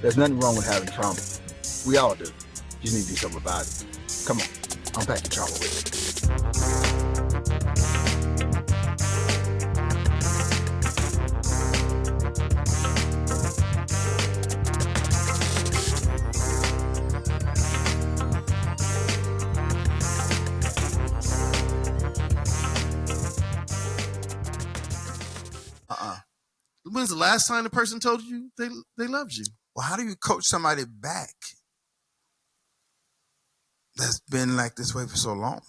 There's nothing wrong with having trauma. We all do. You just need to do something about it. Come on, unpack the trauma with it. When's the last time the person told you they loved you? Well, how do you coach somebody back that's been like this way for so long?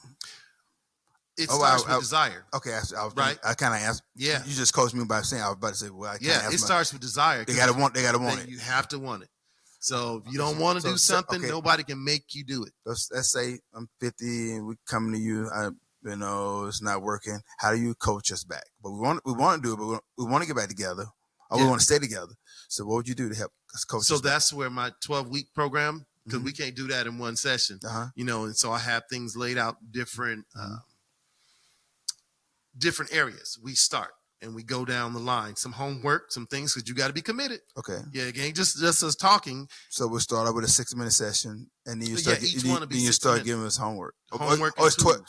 It starts with desire. Okay, I was right. I kind of asked. Yeah, you just coached me by saying I was about to say. Well, it starts with desire. They gotta want it. You have to want it. So if you don't want to do something, nobody can make you do it. Let's say I'm 50 and we come to you. It's not working. How do you coach us back? But we want to do it, but we want to get back together. Or we want to stay together. So what would you do to help us coach? So that's where my 12-week program, because we can't do that in one session, and so I have things laid out different areas. We start and we go down the line. Some homework, some things, because you got to be committed. Okay. Yeah, it ain't just us talking. So we'll start out with a 6-minute session, and then you start, start giving us homework. Homework it's 12.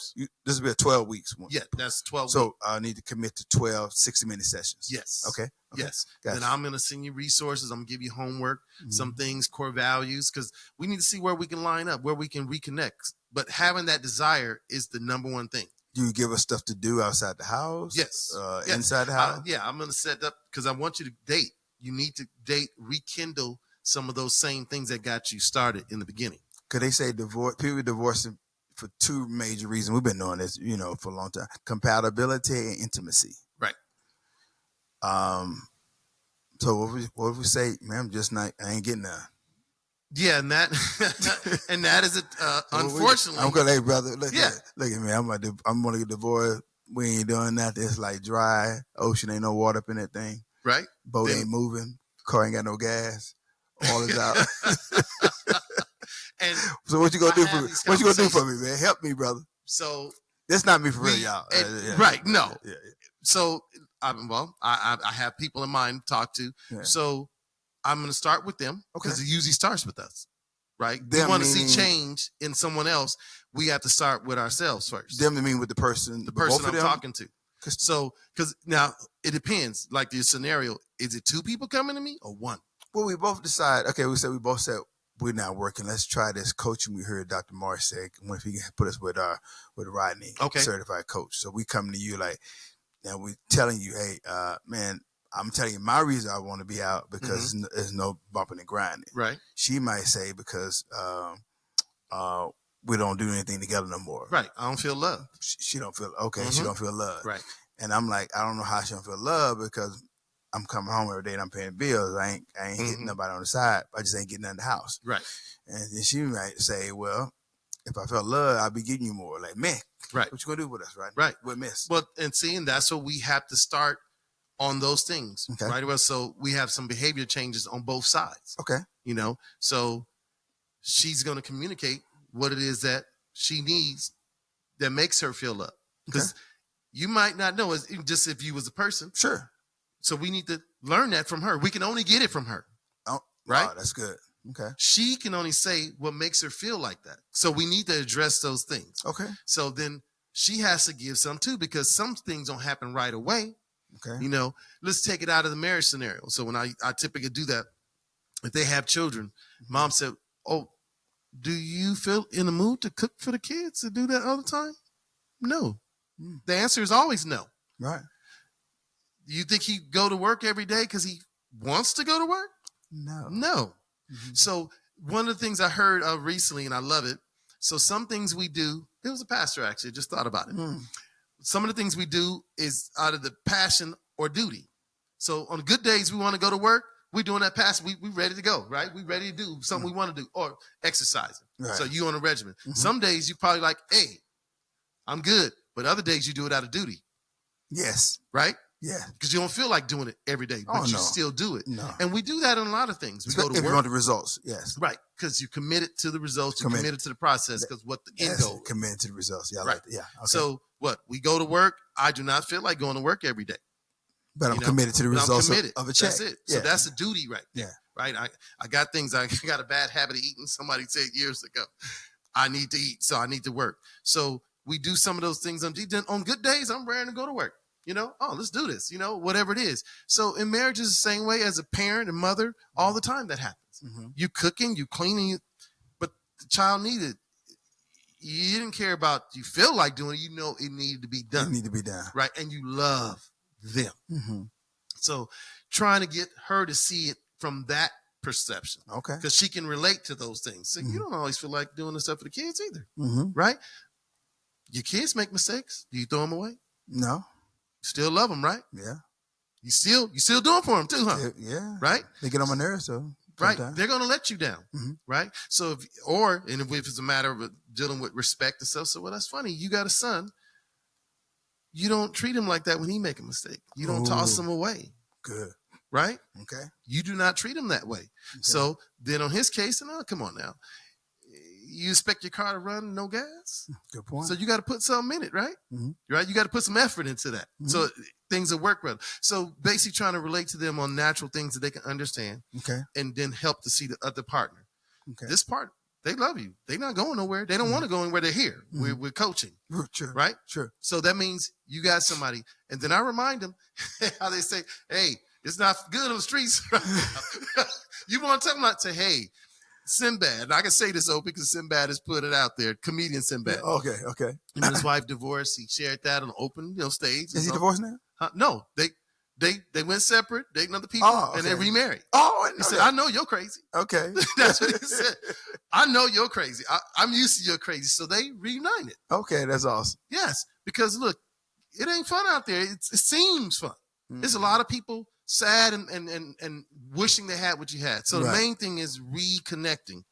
This will be a 12 weeks one. Yeah, that's 12 So weeks. I need to commit to 12 60-minute sessions. Yes. Okay. Yes. Gotcha. Then I'm going to send you resources. I'm going to give you homework, some things, core values, because we need to see where we can line up, where we can reconnect. But having that desire is the number one thing. Do you give us stuff to do outside the house? Yes. Inside the house? I'm going to set up, because I want you to date. You need to date, rekindle some of those same things that got you started in the beginning. Could they say people divorcing for two major reasons? We've been doing this, for a long time. Compatibility and intimacy. Right. So what if we say, man, I ain't getting none. Yeah, and that is it. Unfortunately, I'm gonna, hey brother, look at me. I'm gonna get divorced. We ain't doing nothing. It's like dry ocean. Ain't no water up in that thing. Right. Boat ain't moving. Car ain't got no gas. All is out. And so what you gonna do for me? What you gonna do for me, man? Help me, brother. So that's not me for real, y'all. Right? No. Yeah. So I have people in mind to talk to. Yeah. So I'm going to start with them because it usually starts with us, right? We want to see change in someone else. We have to start with ourselves first. Them to mean with the person I'm talking to. So, because now it depends. Like the scenario, is it two people coming to me or one? Well, we both decide. Okay, we both said we're not working. Let's try this coaching. We heard Dr. Marsh say, "What if he can put us with Rodney, certified coach?" So we come to you like, now we're telling you, hey, man. I'm telling you my reason I want to be out because there's no bumping and grinding. Right. She might say because we don't do anything together no more. Right. I don't feel love. She don't feel She don't feel love. Right. And I'm like, I don't know how she don't feel love because I'm coming home every day and I'm paying bills. I ain't hitting nobody on the side. I just ain't getting out of the house. Right. And then she might say, well, if I felt love, I'd be getting you more. Like, man, right. What you gonna do with us, right? Right. With Miss. Well, and seeing that's what we have to start on those things, right? Well, so we have some behavior changes on both sides. Okay. So she's going to communicate what it is that she needs that makes her feel love. Because you might not know, it's just if you was a person. Sure. So we need to learn that from her. We can only get it from her. Oh, right? Oh, that's good. Okay. She can only say what makes her feel like that. So we need to address those things. Okay. So then she has to give some too, because some things don't happen right away. Okay. Let's take it out of the marriage scenario. So when I typically do that, if they have children, mom said, "Oh, do you feel in the mood to cook for the kids to do that all the time?" No. The answer is always no. Right. You think he go to work every day because he wants to go to work? No. So one of the things I heard recently, and I love it. So some things we do, it was a pastor actually, just thought about it. Some of the things we do is out of the passion or duty. So on good days, we want to go to work. We're doing that passion. We ready to go, right? We ready to do something we want to do, or exercising. Right. So you on a regimen. Some days you probably like, hey, I'm good. But other days you do it out of duty. Yes. Right? Yeah. Because you don't feel like doing it every day, but you still do it. No. And we do that in a lot of things. We go to if work. you want the results, yes. Right. Because you committed to the results. You committed to the process because what the end goal. Committed to the results. Yeah. Right. Yeah. Okay. So what? We go to work. I do not feel like going to work every day. But I'm committed to the results of a check. That's it. So that's a duty right there. Yeah. Right? I got things. I got a bad habit of eating. Somebody said years ago, I need to eat, so I need to work. So we do some of those things. On good days, I'm raring to go to work. Let's do this, whatever it is. So in marriage is the same way as a parent and mother, all the time that happens. Mm-hmm. You cooking, you cleaning, but the child needed. You didn't care about, you feel like doing it, it needed to be done. It needed to be done. Right. And you love them. Mm-hmm. So trying to get her to see it from that perception. Okay. Because she can relate to those things. So you don't always feel like doing the stuff for the kids either. Mm-hmm. Right? Your kids make mistakes. Do you throw them away? No. You still love them, right? Yeah. You still doing for them too, huh? Yeah. Right? They get on my nerves, though. Right. They're going to let you down. Mm-hmm. Right. So if it's a matter of dealing with respect and stuff. So, well, that's funny. You got a son. You don't treat him like that when he make a mistake. You don't toss him away. Good. Right. Okay. You do not treat him that way. Okay. So then on his case, come on now. You expect your car to run no gas? Good point. So you got to put something in it, right? Mm-hmm. Right. You got to put some effort into that. Mm-hmm. So things will work well. So basically trying to relate to them on natural things that they can understand. Okay. And then help to see the other partner. Okay. This part, they love you. They're not going nowhere. They don't want to go anywhere. They're here. Mm-hmm. We're coaching. Sure. Right? Sure. So that means you got somebody. And then I remind them how they say, hey, it's not good on the streets. You want to tell them, say, hey, Sinbad. And I can say this because Sinbad has put it out there. Comedian Sinbad. Okay. His wife divorced. He shared that on open stage. Is he divorced now? No. They went separate, dating other people, and they remarried. He said, I know you're crazy. Okay. That's what he said. I know you're crazy. I'm used to your crazy. So they reunited. Okay, that's awesome. Yes, because look, it ain't fun out there. It seems fun. Mm-hmm. There's a lot of people sad and wishing they had what you had. So the main thing is reconnecting.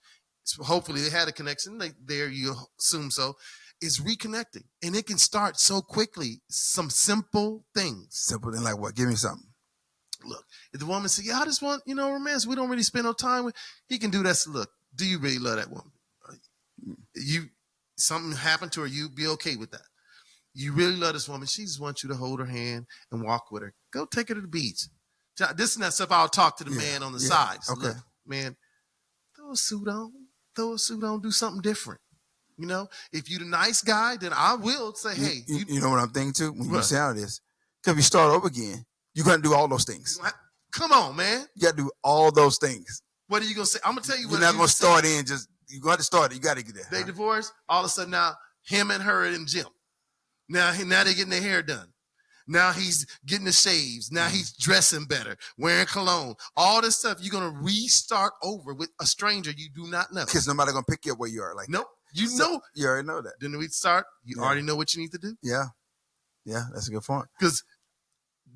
So hopefully they had a connection. There you assume so. Is reconnecting. And it can start so quickly. Some simple things. Simple thing like what? Give me something. Look, if the woman says, I just want, romance. We don't really spend no time with. He can do that. So look, do you really love that woman? Something happened to her. You be okay with that. You really love this woman. She just wants you to hold her hand and walk with her. Go take her to the beach. This and that stuff I'll talk to the man on the side. So okay. Look, man, throw a suit on, do something different. If you're the nice guy, then I will say, hey. You know what I'm thinking too? When you sound this, because if you start over again, you're going to do all those things. Come on, man. You got to do all those things. What are you going to say? I'm going to tell you what. You're not going to start in just, you got to start it. You got to get there. They divorced. All of a sudden now, him and her are in the gym. Now they're getting their hair done. Now he's getting the shaves. Now he's dressing better, wearing cologne. All this stuff, you're going to restart over with a stranger you do not know. Because nobody going to pick you up where you are. Nope. You already know that. Then we start. You already know what you need to do. Yeah, that's a good point. Because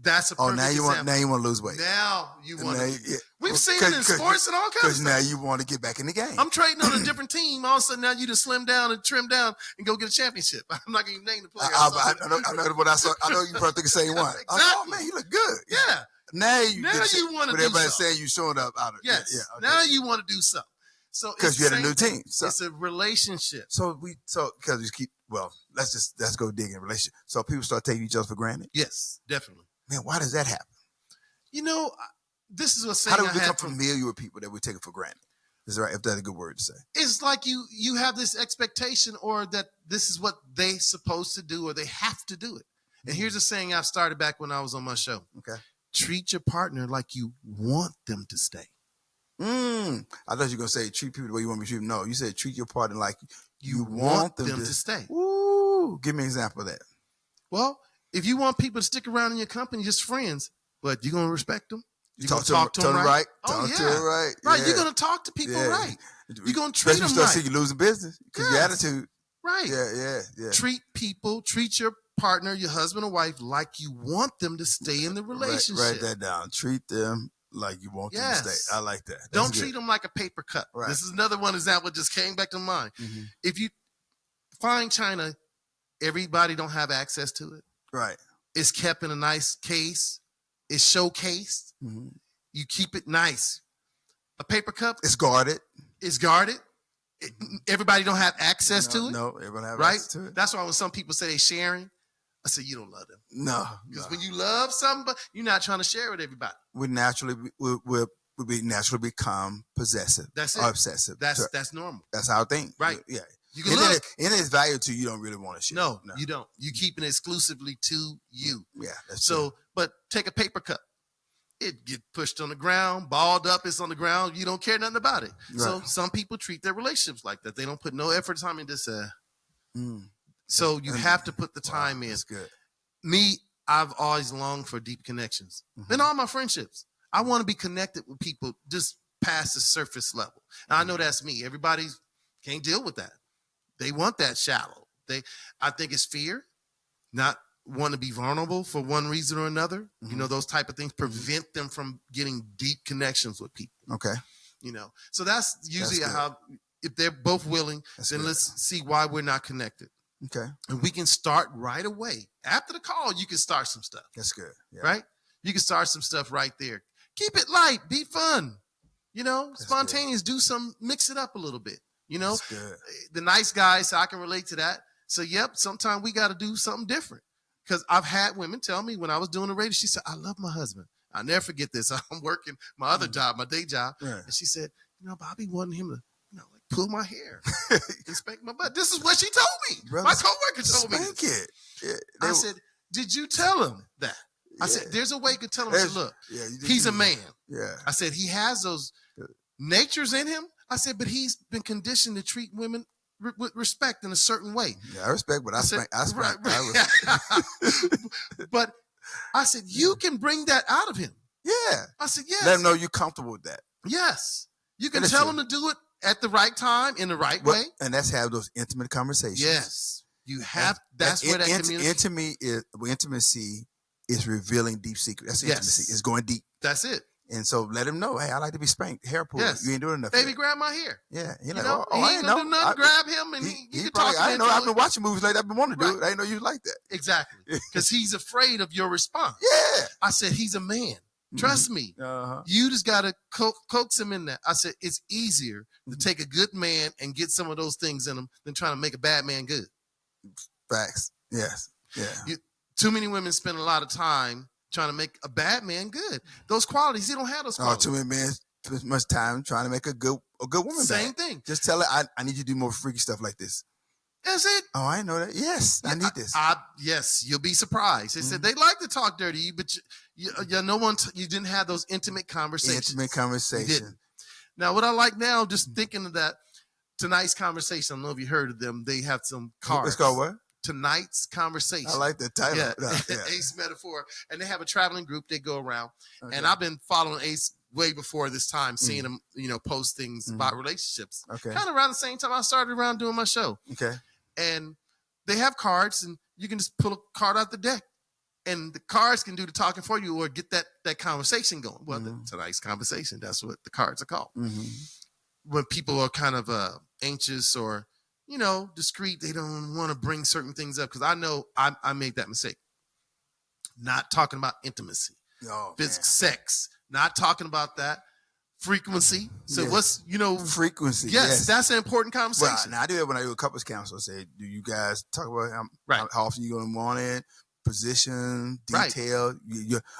that's a perfect example. Now you want to lose weight. Now you want to. We've seen it in sports and all kinds of stuff. Because now you want to get back in the game. I'm trading on a different team. All of a sudden now you just slim down and trim down and go get a championship. I'm not going to name the player. I know what I saw. I know you probably think the same one. Exactly. Oh man, you look good. Yeah. Now you want to do something. Everybody saying you showing up out of it. Yes. Yeah, okay. Now you want to do something. So because you had a new team. So it's a relationship. So because we keep let's go dig in relationship. So people start taking each other for granted. Yes, definitely. Man, why does that happen? This is what's how do we become familiar with people that we take it for granted? Is that right? If that's a good word to say. It's like you have this expectation or that this is what they supposed to do or they have to do it. And here's a saying I've started back when I was on my show. Okay. Treat your partner like you want them to stay. I thought you were going to say treat people the way you want me to treat them. No, you said treat your partner like you want them to stay. Ooh, give me an example of that. Well, if you want people to stick around in your company, just friends, but you're going to respect them. You're going to talk to them right. Talk to them right. Right, you're going to talk to people right. You're going to treat them right. Especially when you you're losing business because your attitude. Right. Yeah. Treat your partner, your husband or wife, like you want them to stay in the relationship. Write that down. Treat them like you want them to stay. I like that. Don't treat them like a paper cup. Right. This is another one example just came back to mind. Mm-hmm. If you find China, everybody don't have access to it. Right. It's kept in a nice case. It's showcased. Mm-hmm. You keep it nice. A paper cup. It's guarded. Everybody don't have access to it. No, everybody have access to it. That's why when some people say they're sharing I said, you don't love them. No. Because when you love somebody, you're not trying to share with everybody. We naturally become possessive. That's it. Or obsessive. That's normal. That's our thing. Right. Yeah. You can look. And it's value to you don't really want to share. No, you don't. You keeping it exclusively to you. Yeah. That's so, true. But take a paper cup. It get pushed on the ground, balled up, it's on the ground. You don't care nothing about it. Right. So some people treat their relationships like that. They don't put no effort, time into this. So you have to put the time in. That's good. Me, I've always longed for deep connections. In all my friendships, I want to be connected with people just past the surface level. And I know that's me. Everybody can't deal with that. They want that shallow. I think it's fear, not want to be vulnerable for one reason or another. You know, those type of things prevent them from getting deep connections with people. Okay. You know, so that's usually how, if they're both willing, then let's see why we're not connected. Okay. And we can start right away. After the call, you can start some stuff. That's good. Yeah. Right? You can start some stuff right there. Keep it light. Be fun. You know, that's spontaneous. Good. Do some, mix it up a little bit. You know, the nice guys, so I can relate to that. So, yep, sometimes we got to do something different. Because I've had women tell me when I was doing the radio, she said, I love my husband. I'll never forget this. I'm working my other job, my day job. Yeah. And she said, you know, Bobby wanted him to, you know, like pull my hair and spank my butt. This is what she told me. Brother, my coworker told me. Spank it. Yeah, I said, did you tell him that? I said, there's a way you could tell him, look, he's a man. Yeah. I said, he has those natures in him. I said, but he's been conditioned to treat women with respect in a certain way. Yeah, I respect, but I spank. But I said, you can bring that out of him. Yeah. I said, yes. Let him know you're comfortable with that. Yes. You can tell him to do it at the right time, in the right way. And that's have those intimate conversations. Yes. You have, that's where that intimacy is revealing deep secret. That's intimacy. It's going deep. That's it. And so let him know, hey, I like to be spanked, hair pulled. Yes. You ain't doing enough. Baby, grab my hair. Yeah. You know, he ain't gonna do nothing. Grab him and he can talk to I know. I've been watching movies like that. I've been wanting to do it. I didn't know you like that. Exactly. Because he's afraid of your response. Yeah. I said, he's a man. Trust me. You just got to coax him in that. I said, it's easier to take a good man and get some of those things in him than trying to make a bad man good. Facts. Yes. Yeah. Too many women spend a lot of time trying to make a bad man good. Those qualities, he don't have those qualities. Too many men spend much time trying to make a good woman Same bad. thing. Just tell her, I need you to do more freaky stuff like this. That's it. Oh, I didn't know that. Yes, I need this. Yes, you'll be surprised. They said they like to talk dirty to you, but you didn't have those intimate conversations. Now, what I like now, just thinking of that, tonight's conversation, I don't know if you heard of them. They have some cards. It's called what? Tonight's Conversation. I like the title. Yeah. Ace Metaphor. And they have a traveling group. They go around. Okay. And I've been following Ace way before this time, seeing him, post things about relationships. Okay. Kind of around the same time I started around doing my show. Okay. And they have cards, and you can just pull a card out the deck. And the cards can do the talking for you or get that conversation going. Well, tonight's conversation, that's what the cards are called. When people are kind of anxious or discreet, they don't want to bring certain things up because I know I made that mistake. Not talking about intimacy, sex, not talking about that. Frequency. So what's, frequency. Yes, that's an important conversation. Right. Now I do it when I do a couples counsel. I say, do you guys talk about how often you going to want it? Position, detail.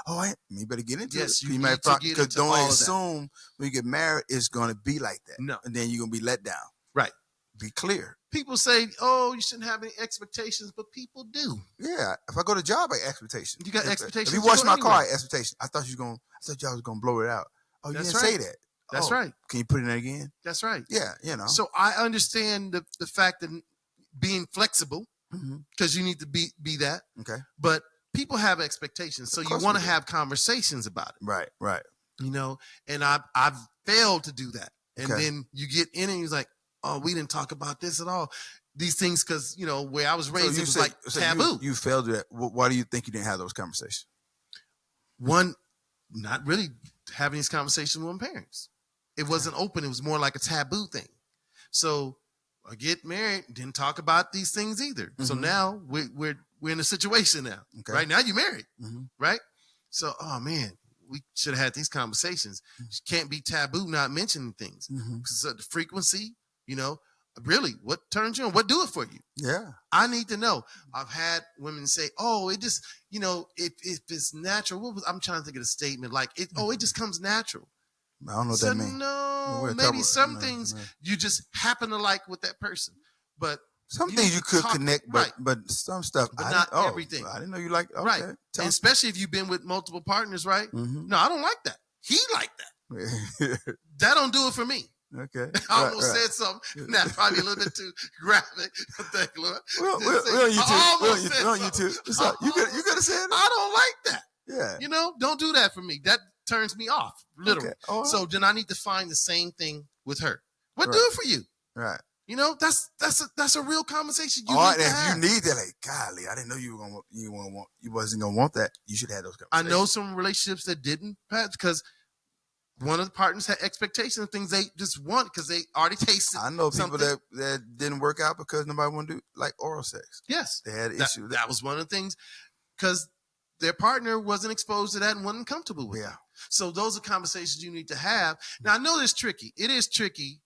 Right. You better get into it. You might because don't assume when you get married it's going to be like that. No. And then you're going to be let down. Right. Be clear. People say, "Oh, you shouldn't have any expectations," but people do. Yeah. If I go to job, I have expectations. You got expectations. If you wash my car, I have expectations. I thought y'all was gonna blow it out. Oh, you didn't say that. That's right. Can you put it in again? That's right. Yeah. So I understand the fact that being flexible because you need to be that. Okay. But people have expectations, so you want to have conversations about it. Right. Right. And I've failed to do that, and then you get in and you're like, oh, we didn't talk about this at all. These things, because, where I was raised, it was like taboo. You failed at. Why do you think you didn't have those conversations? One, not really having these conversations with my parents. It wasn't open. It was more like a taboo thing. So I get married, didn't talk about these things either. So now we're in a situation now. Okay. Right now you're married, right? So, oh man, we should have had these conversations. Can't be taboo not mentioning things. So the frequency, Really, what turns you on? What do it for you? Yeah. I need to know. I've had women say, "Oh, it just, if it's natural." I'm trying to think of a statement like, it just comes natural. I don't know what that means. No, maybe some things you just happen to like with that person, but some things you could connect, but some stuff, but not everything. I didn't know you like. Okay, right, and especially if you've been with multiple partners, right? Mm-hmm. No, I don't like that. He liked that. That don't do it for me. Okay. I almost said something that's probably a little bit too graphic. Thank you, Lord. We're on YouTube. We're on YouTube. What's up? You could have said it. I don't like that. Yeah. Don't do that for me. That turns me off, literally. Okay. Right. So then I need to find the same thing with her. What do it for you? Right. That's a real conversation. All right, if you need that, like, golly, I didn't know you wasn't gonna want that. You should have those conversations. I know some relationships that didn't, Pat, because one of the partners had expectations of things they just want because they already tasted. I know people that didn't work out because nobody wanted to do like oral sex. Yes, they had issues. That was one of the things because their partner wasn't exposed to that and wasn't comfortable with it. So those are conversations you need to have. Now I know it's tricky. It is tricky,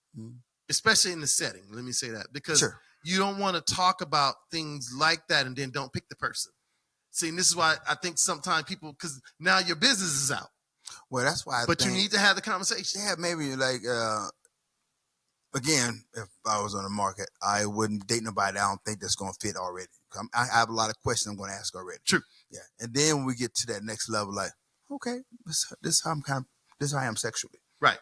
especially in the setting. Let me say that because you don't want to talk about things like that and then don't pick the person. See, and this is why I think sometimes people, because now your business is out. Well, that's why. But you need to have the conversation. Yeah, maybe like again, if I was on the market, I wouldn't date nobody that I don't think that's going to fit already. I have a lot of questions I'm going to ask already. True. Yeah, and then when we get to that next level, like, okay, this is how I am sexually. Right.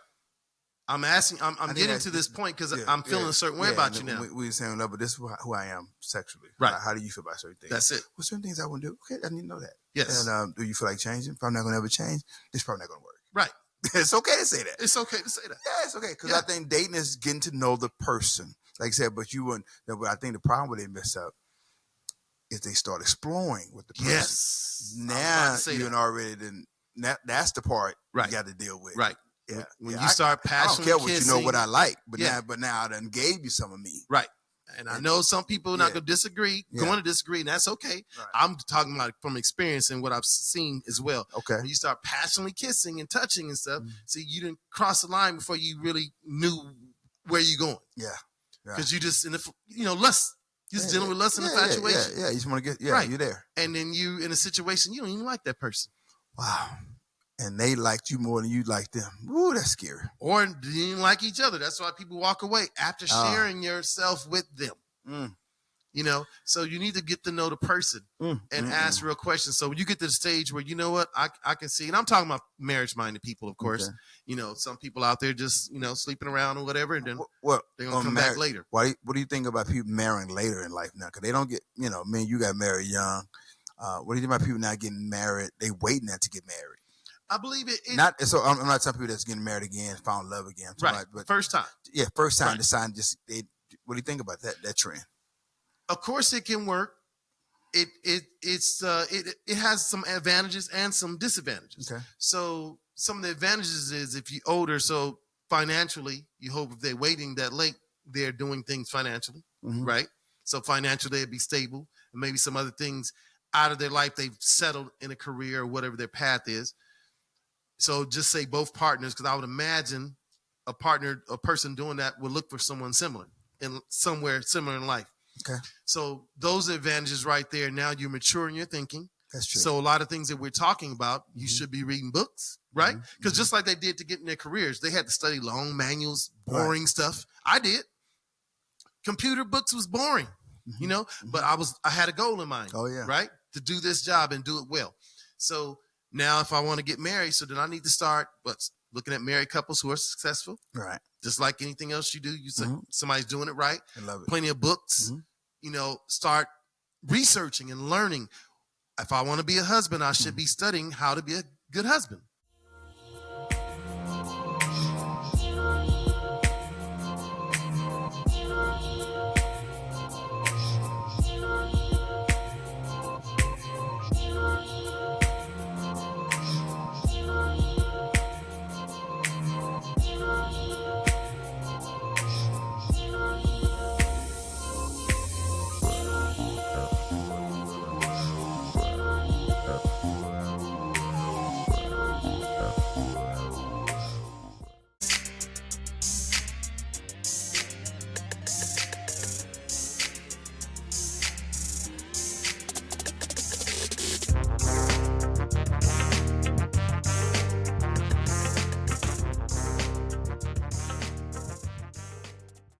I'm asking. I'm getting to this point because I'm feeling a certain way about you now. We're saying, no, but this is who I am sexually. Right. How do you feel about certain things? That's it. Well, certain things I wouldn't do. Okay, I need to know that. Yes. And do you feel like changing? If I'm not going to ever change, this is probably not going to work. Right. It's okay to say that. It's okay to say that. Yeah, it's okay because I think dating is getting to know the person. Like I said, but you wouldn't. I think the problem where they mess up is they start exploring with the person. Yes. Now you're already then. That's the part you got to deal with. Right. Yeah. When you start passionately I don't care kissing, what you know what I like, but now I done gave you some of me. Right. And I know some people are not going to disagree, going to disagree, and that's okay. Right. I'm talking about from experience and what I've seen as well. Okay. When you start passionately kissing and touching and stuff, see, you didn't cross the line before you really knew where you're going. Yeah. Because you just, lust. You're just dealing with lust and infatuation. Yeah. You just want to get, you're there. And then you, in a situation, you don't even like that person. Wow. And they liked you more than you liked them. Ooh, that's scary. Or didn't like each other. That's why people walk away after sharing yourself with them. So you need to get to know the person and ask real questions. So when you get to the stage where, you know what, I can see, and I'm talking about marriage-minded people, of course. Okay. Some people out there just, sleeping around or whatever, and then they're going to come back later. What do you think about people marrying later in life now? Because they don't get, you got married young. What do you think about people not getting married? They waiting to get married. I believe it. So I'm not telling people that's getting married again, found love again. Right. But first time. Yeah, first time. Decide what do you think about that trend? Of course, it can work. It has some advantages and some disadvantages. Okay. So some of the advantages is if you're older, so financially, you hope if they're waiting that late, they're doing things financially, right? So financially, they'd be stable, and maybe some other things out of their life they've settled in a career or whatever their path is. So just say both partners, because I would imagine a person doing that would look for someone similar in somewhere similar in life. Okay. So those are advantages right there. Now you're mature in your thinking. That's true. So a lot of things that we're talking about, you should be reading books, right? Because just like they did to get in their careers, they had to study long manuals, boring stuff. I did. Computer books was boring, but I had a goal in mind. Oh, yeah. Right? To do this job and do it well. So now if I want to get married, so then I need to start looking at married couples who are successful. Right. Just like anything else you do, you say somebody's doing it right. I love it. Plenty of books, start researching and learning. If I want to be a husband, I should be studying how to be a good husband.